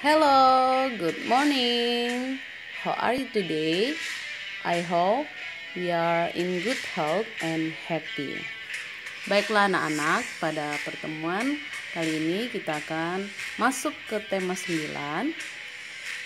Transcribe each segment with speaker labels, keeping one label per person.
Speaker 1: Hello, good morning. How are you today? I hope we are in good health and happy. Baiklah anak-anak, pada pertemuan kali ini kita akan masuk ke tema 9,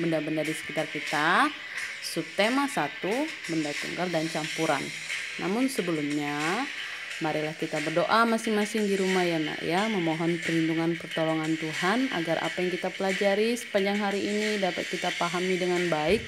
Speaker 1: benda-benda di sekitar kita. Subtema 1, benda tunggal dan campuran. Namun sebelumnya, marilah kita berdoa masing-masing di rumah ya nak ya, memohon perlindungan pertolongan Tuhan agar apa yang kita pelajari sepanjang hari ini dapat kita pahami dengan baik,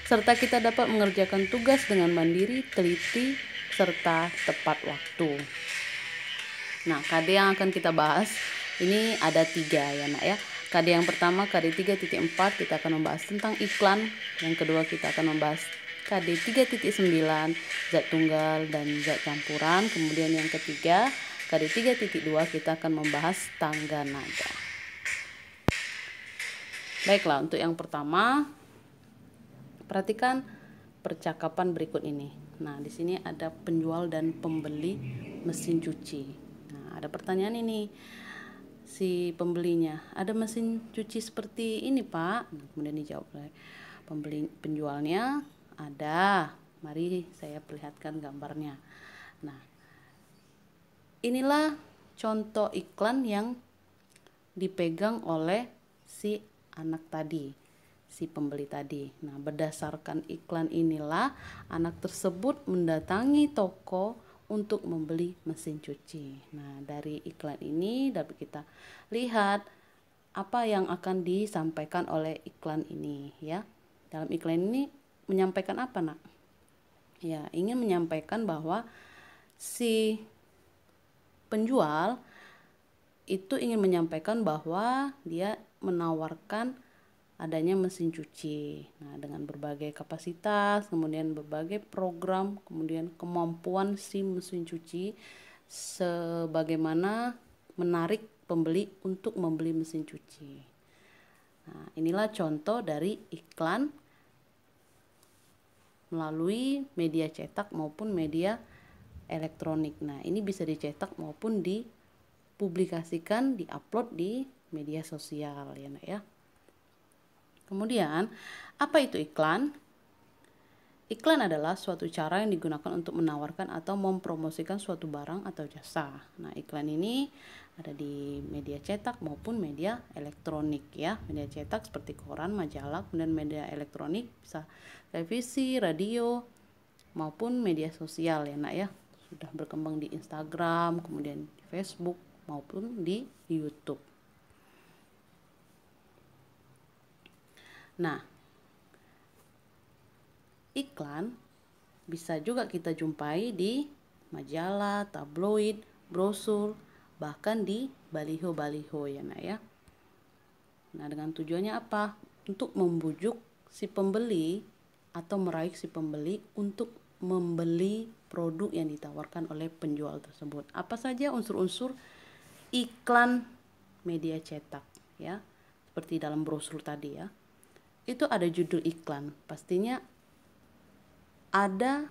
Speaker 1: serta kita dapat mengerjakan tugas dengan mandiri, teliti, serta tepat waktu. Nah, KD yang akan kita bahas ini ada 3 ya nak ya. KD yang pertama, KD 3.4, kita akan membahas tentang iklan. Yang kedua, kita akan membahas KD 3.9, zat tunggal dan zat campuran. Kemudian yang ketiga, KD 3.2, kita akan membahas tangga nada. Baiklah, untuk yang pertama, perhatikan percakapan berikut ini. Nah, di sini ada penjual dan pembeli mesin cuci. Nah, ada pertanyaan ini. Si pembelinya, ada mesin cuci seperti ini Pak? Nah, kemudian dijawab oleh penjualnya, ada. Mari saya perlihatkan gambarnya. Nah, inilah contoh iklan yang dipegang oleh si anak tadi, si pembeli tadi. Nah, berdasarkan iklan inilah anak tersebut mendatangi toko untuk membeli mesin cuci. Nah, dari iklan ini dapat kita lihat apa yang akan disampaikan oleh iklan ini ya. Dalam iklan ini menyampaikan apa nak? Ya, ingin menyampaikan bahwa si penjual itu ingin menyampaikan bahwa dia menawarkan adanya mesin cuci. Nah, dengan berbagai kapasitas, kemudian berbagai program, kemudian kemampuan si mesin cuci sebagaimana menarik pembeli untuk membeli mesin cuci. Nah, inilah contoh dari iklan melalui media cetak maupun media elektronik. Nah, ini bisa dicetak maupun dipublikasikan, diupload di media sosial ya nak ya. Kemudian, apa itu iklan? Iklan adalah suatu cara yang digunakan untuk menawarkan atau mempromosikan suatu barang atau jasa. Nah, iklan ini ada di media cetak maupun media elektronik ya. Media cetak seperti koran, majalah, kemudian media elektronik bisa televisi, radio, maupun media sosial ya nak ya. Sudah berkembang di Instagram, kemudian di Facebook maupun di YouTube. Nah, iklan bisa juga kita jumpai di majalah, tabloid, brosur, bahkan di baliho-baliho ya nak ya. Nah, dengan tujuannya apa? Untuk membujuk si pembeli atau meraih si pembeli untuk membeli produk yang ditawarkan oleh penjual tersebut. Apa saja unsur-unsur iklan media cetak ya? Seperti dalam brosur tadi ya. Itu ada judul iklan. Pastinya ada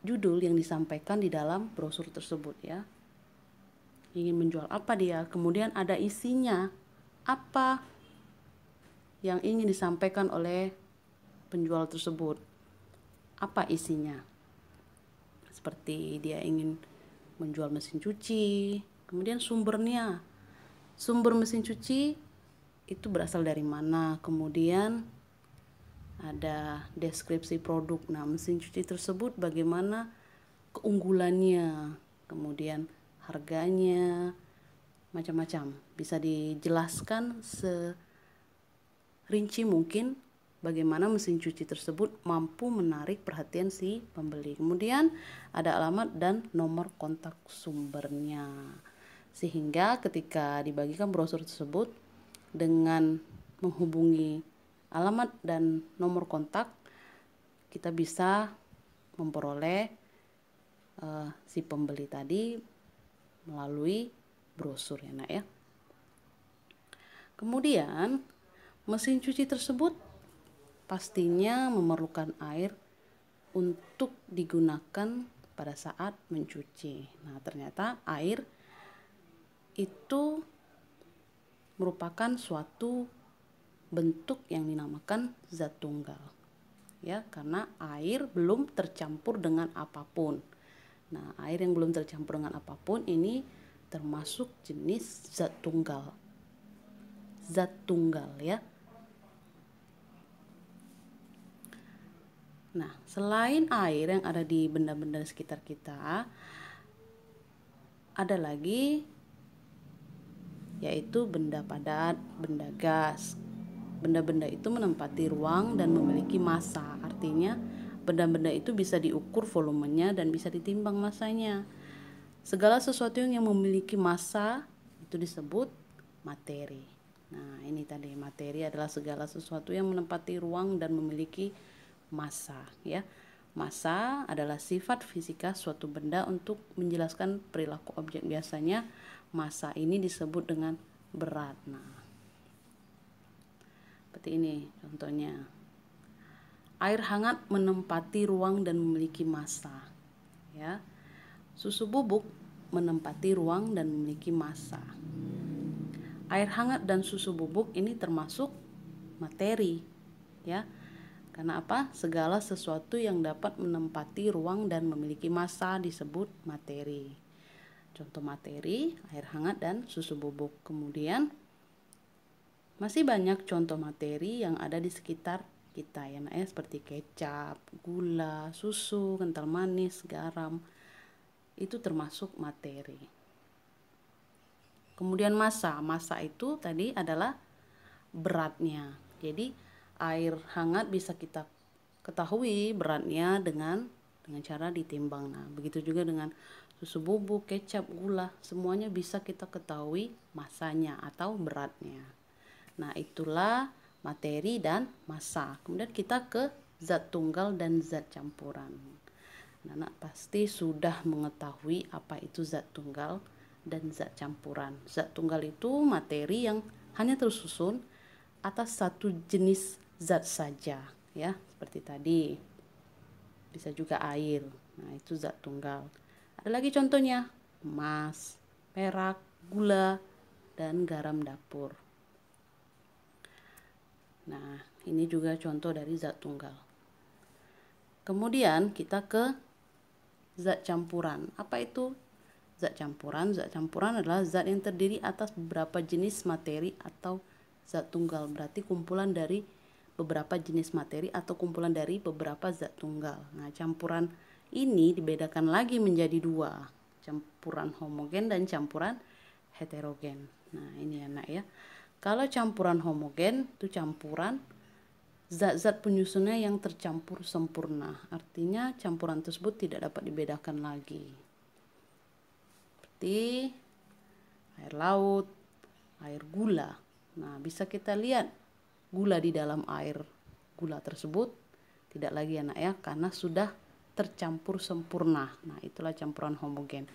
Speaker 1: judul yang disampaikan di dalam brosur tersebut ya. Ingin menjual apa dia, kemudian ada isinya, apa yang ingin disampaikan oleh penjual tersebut, apa isinya. Seperti dia ingin menjual mesin cuci, kemudian sumbernya, sumber mesin cuci itu berasal dari mana, kemudian ada deskripsi produk. Nah, mesin cuci tersebut bagaimana keunggulannya, kemudian harganya, macam-macam. Bisa dijelaskan serinci mungkin bagaimana mesin cuci tersebut mampu menarik perhatian si pembeli. Kemudian ada alamat dan nomor kontak sumbernya. Sehingga ketika dibagikan brosur tersebut dengan menghubungi alamat dan nomor kontak, kita bisa memperoleh si pembeli tadi melalui brosur ya nak ya. Kemudian mesin cuci tersebut pastinya memerlukan air untuk digunakan pada saat mencuci. Nah, ternyata air itu merupakan suatu bentuk yang dinamakan zat tunggal. Ya, karena air belum tercampur dengan apapun. Nah, air yang belum tercampur dengan apapun ini termasuk jenis zat tunggal. Zat tunggal ya. Nah, selain air yang ada di benda-benda sekitar kita, ada lagi yaitu benda padat, benda gas. Benda-benda itu menempati ruang dan memiliki massa. Artinya, benda-benda itu bisa diukur volumenya dan bisa ditimbang massanya. Segala sesuatu yang memiliki massa itu disebut materi. Nah, ini tadi materi adalah segala sesuatu yang menempati ruang dan memiliki massa, ya. Massa adalah sifat fisika suatu benda untuk menjelaskan perilaku objek. Biasanya massa ini disebut dengan berat. Nah, seperti ini contohnya. Air hangat menempati ruang dan memiliki massa. Ya. Susu bubuk menempati ruang dan memiliki massa. Air hangat dan susu bubuk ini termasuk materi. Ya. Karena apa? Segala sesuatu yang dapat menempati ruang dan memiliki massa disebut materi. Contoh materi, air hangat dan susu bubuk. Kemudian masih banyak contoh materi yang ada di sekitar kita ya, seperti kecap, gula, susu, kental manis, garam. Itu termasuk materi. Kemudian massa. Massa itu tadi adalah beratnya. Jadi air hangat bisa kita ketahui beratnya dengan cara ditimbang. Nah, begitu juga dengan susu bubuk, kecap, gula, semuanya bisa kita ketahui massanya atau beratnya. Nah, itulah materi dan massa. Kemudian kita ke zat tunggal dan zat campuran. Anak pasti sudah mengetahui apa itu zat tunggal dan zat campuran. Zat tunggal itu materi yang hanya tersusun atas satu jenis zat saja, ya, seperti tadi. Bisa juga air. Nah, itu zat tunggal. Ada lagi contohnya, emas, perak, gula, dan garam dapur. Nah, ini juga contoh dari zat tunggal. Kemudian kita ke zat campuran. Apa itu zat campuran? Zat campuran adalah zat yang terdiri atas beberapa jenis materi atau zat tunggal. Berarti kumpulan dari beberapa jenis materi atau kumpulan dari beberapa zat tunggal. Nah, campuran ini dibedakan lagi menjadi dua. Campuran homogen dan campuran heterogen. Nah, ini enak ya. Kalau campuran homogen itu campuran zat-zat penyusunnya yang tercampur sempurna. Artinya campuran tersebut tidak dapat dibedakan lagi. Seperti air laut, air gula. Nah, bisa kita lihat gula di dalam air gula tersebut tidak lagi enak ya, karena sudah tercampur sempurna. Nah, itulah campuran homogen.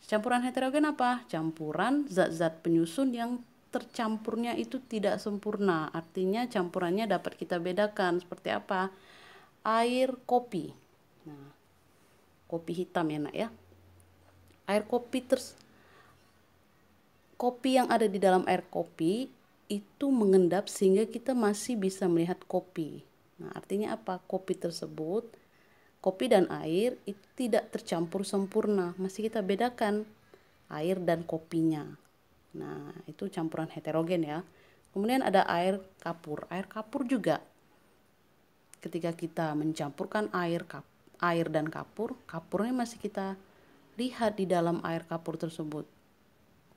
Speaker 1: Campuran heterogen apa? Campuran zat-zat penyusun yang tercampurnya itu tidak sempurna. Artinya campurannya dapat kita bedakan. Seperti apa? Air kopi. Nah, kopi hitam ya nak ya. Air kopi kopi yang ada di dalam air kopi itu mengendap sehingga kita masih bisa melihat kopi. Nah, artinya apa? Kopi tersebut, kopi dan air itu tidak tercampur sempurna. Masih kita bedakan air dan kopinya. Nah, itu campuran heterogen ya. Kemudian ada air kapur. Air kapur juga ketika kita mencampurkan air dan kapur, kapurnya masih kita lihat di dalam air kapur tersebut.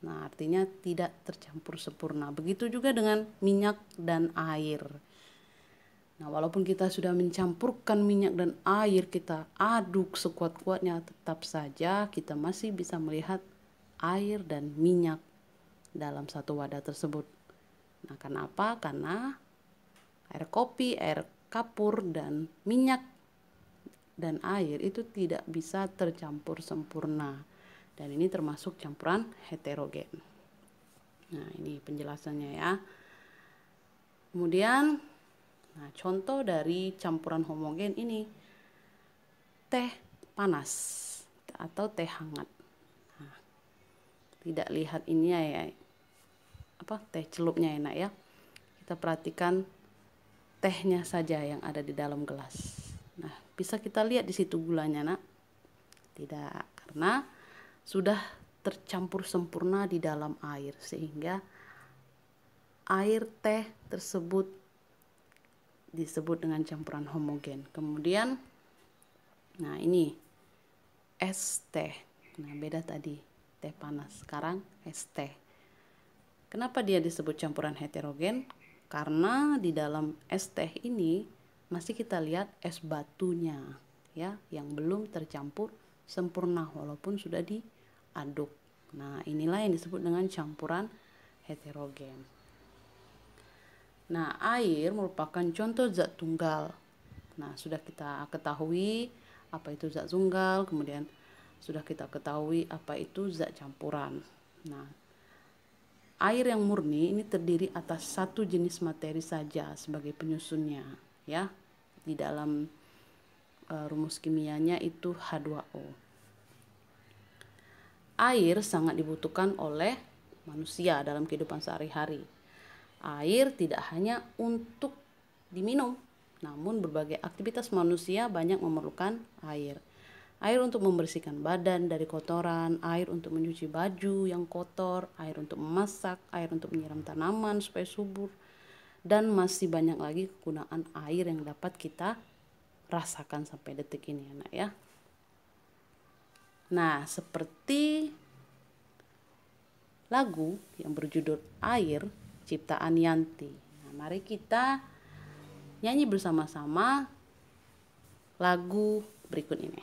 Speaker 1: Nah, artinya tidak tercampur sempurna. Begitu juga dengan minyak dan air. Nah, walaupun kita sudah mencampurkan minyak dan air, kita aduk sekuat-kuatnya, tetap saja kita masih bisa melihat air dan minyak dalam satu wadah tersebut. Nah, kenapa? Karena air kopi, air kapur, dan minyak dan air itu tidak bisa tercampur sempurna. Dan ini termasuk campuran heterogen. Nah, ini penjelasannya ya. Kemudian, nah, contoh dari campuran homogen ini teh panas atau teh hangat. Nah, tidak lihat ini ya, teh celupnya enak ya. kita perhatikan tehnya saja yang ada di dalam gelas. Nah, bisa kita lihat di situ gulanya, Nak? Tidak, karena sudah tercampur sempurna di dalam air, sehingga air teh tersebut disebut dengan campuran homogen. Kemudian, nah ini es teh. Nah, beda tadi teh panas, sekarang es teh. Kenapa dia disebut campuran heterogen? Karena di dalam es teh ini masih kita lihat es batunya, ya, yang belum tercampur sempurna walaupun sudah diaduk. Nah, inilah yang disebut dengan campuran heterogen. Nah, air merupakan contoh zat tunggal. Nah, sudah kita ketahui apa itu zat tunggal, kemudian sudah kita ketahui apa itu zat campuran. Nah, air yang murni ini terdiri atas satu jenis materi saja sebagai penyusunnya, ya. Di dalam rumus kimianya itu H2O. Air sangat dibutuhkan oleh manusia dalam kehidupan sehari-hari. Air tidak hanya untuk diminum, namun berbagai aktivitas manusia banyak memerlukan air. Air untuk membersihkan badan dari kotoran, air untuk mencuci baju yang kotor, air untuk memasak, air untuk menyiram tanaman supaya subur, dan masih banyak lagi kegunaan air yang dapat kita rasakan sampai detik ini, Anak, ya. Nah, seperti lagu yang berjudul Air ciptaan Yanti. Nah, mari kita nyanyi bersama-sama lagu berikut ini.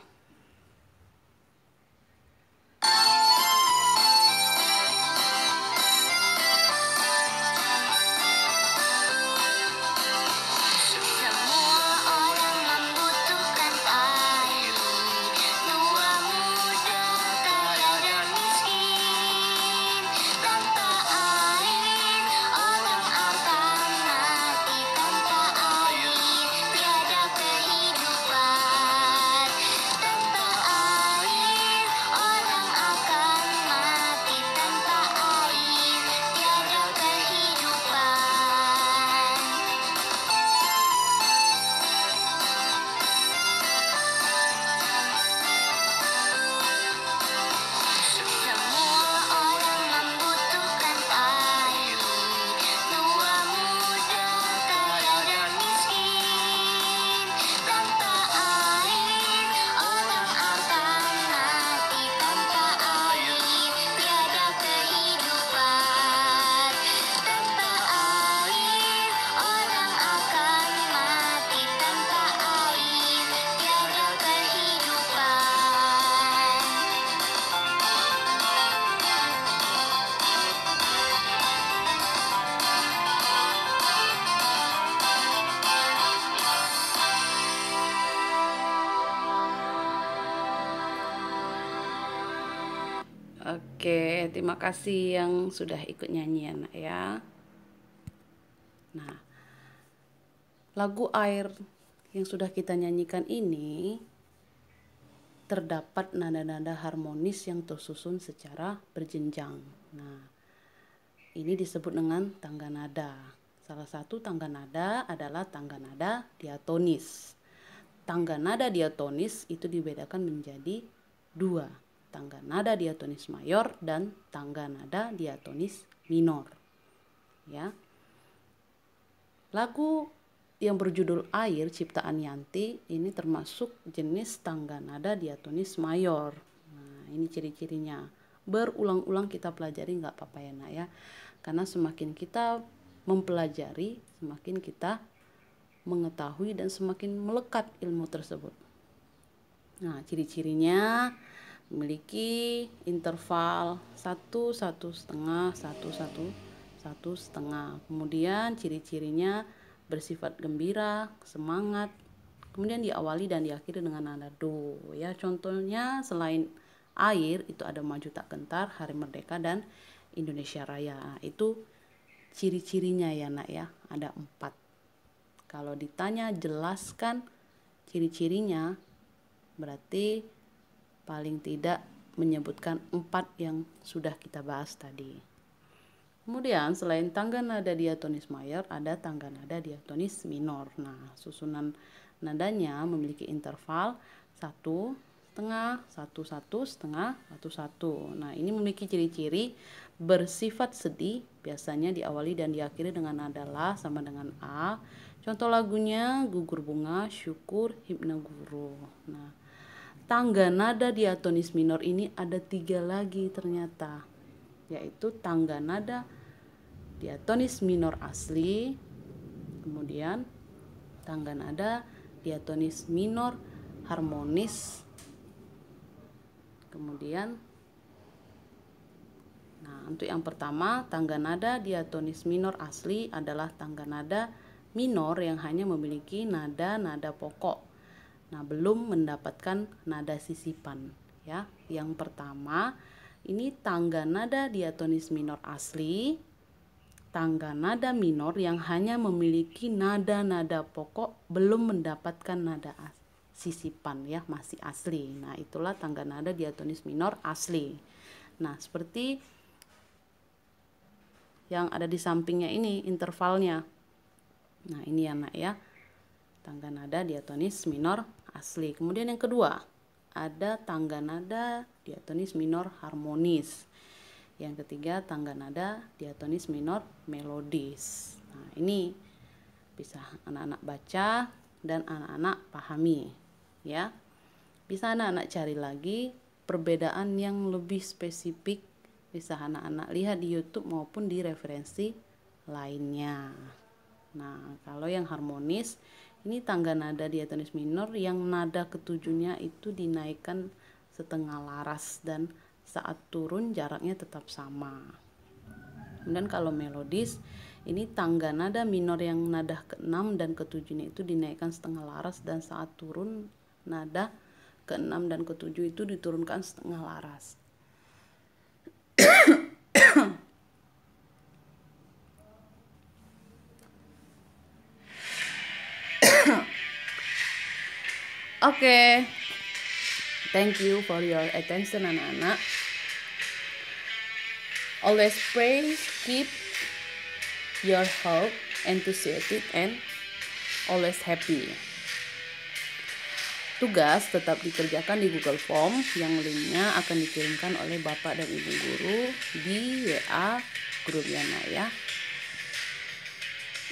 Speaker 1: Oke, terima kasih yang sudah ikut nyanyi, Anak, ya. Nah, lagu Air yang sudah kita nyanyikan ini terdapat nada-nada harmonis yang tersusun secara berjenjang. Nah, ini disebut dengan tangga nada. Salah satu tangga nada adalah tangga nada diatonis. Tangga nada diatonis itu dibedakan menjadi dua, tangga nada diatonis mayor dan tangga nada diatonis minor. Ya. Lagu yang berjudul Air ciptaan Yanti ini termasuk jenis tangga nada diatonis mayor. Nah, ini ciri-cirinya. Berulang-ulang kita pelajari, nggak apa-apa ya, Nak, ya. Karena semakin kita mempelajari, semakin kita mengetahui dan semakin melekat ilmu tersebut. Nah, ciri-cirinya memiliki interval 1,1/2, 1,1/1,5. Kemudian ciri-cirinya bersifat gembira, semangat. Kemudian diawali dan diakhiri dengan nada do. Ya, contohnya selain air itu ada Maju Tak Gentar, Hari Merdeka, dan Indonesia Raya. Itu ciri-cirinya ya, Nak, ya. Ada 4. Kalau ditanya jelaskan ciri-cirinya, berarti paling tidak menyebutkan 4 yang sudah kita bahas tadi. Kemudian selain tangga nada diatonis mayor, ada tangga nada diatonis minor. Nah, susunan nadanya memiliki interval 1/2, 1/1/2, 1/1. Nah, ini memiliki ciri-ciri bersifat sedih, biasanya diawali dan diakhiri dengan nada la sama dengan a. Contoh lagunya Gugur Bunga, Syukur, Hipnoguru. Nah, tangga nada diatonis minor ini ada 3 lagi ternyata, yaitu tangga nada diatonis minor asli, kemudian tangga nada diatonis minor harmonis, kemudian untuk yang pertama, tangga nada diatonis minor asli adalah tangga nada minor yang hanya memiliki nada-nada pokok. Nah, belum mendapatkan nada sisipan, ya. Yang pertama, ini tangga nada diatonis minor asli, tangga nada minor yang hanya memiliki nada-nada pokok, belum mendapatkan nada sisipan, ya, masih asli. Nah, itulah tangga nada diatonis minor asli. Nah, seperti yang ada di sampingnya ini intervalnya. Nah, ini ya nak ya, tangga nada diatonis minor asli. Kemudian yang kedua, ada tangga nada diatonis minor harmonis. Yang ketiga, tangga nada diatonis minor melodis. Nah, ini bisa anak-anak baca dan anak-anak pahami, ya. Bisa anak-anak cari lagi perbedaan yang lebih spesifik, bisa anak-anak lihat di YouTube maupun di referensi lainnya. Nah, kalau yang harmonis, ini tangga nada diatonis minor yang nada ketujuhnya itu dinaikkan setengah laras dan saat turun jaraknya tetap sama. Kemudian kalau melodis, ini tangga nada minor yang nada ke-6 dan ke-7-nya itu dinaikkan setengah laras dan saat turun nada ke-6 dan ke-7 itu diturunkan setengah laras. Oke. Thank you for your attention anak-anak. Always pray, keep your heart enthusiastic and always happy. Tugas tetap dikerjakan di Google Form yang linknya akan dikirimkan oleh Bapak dan Ibu Guru di WA grup Yana ya.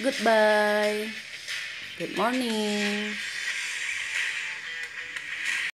Speaker 1: Goodbye. Good morning.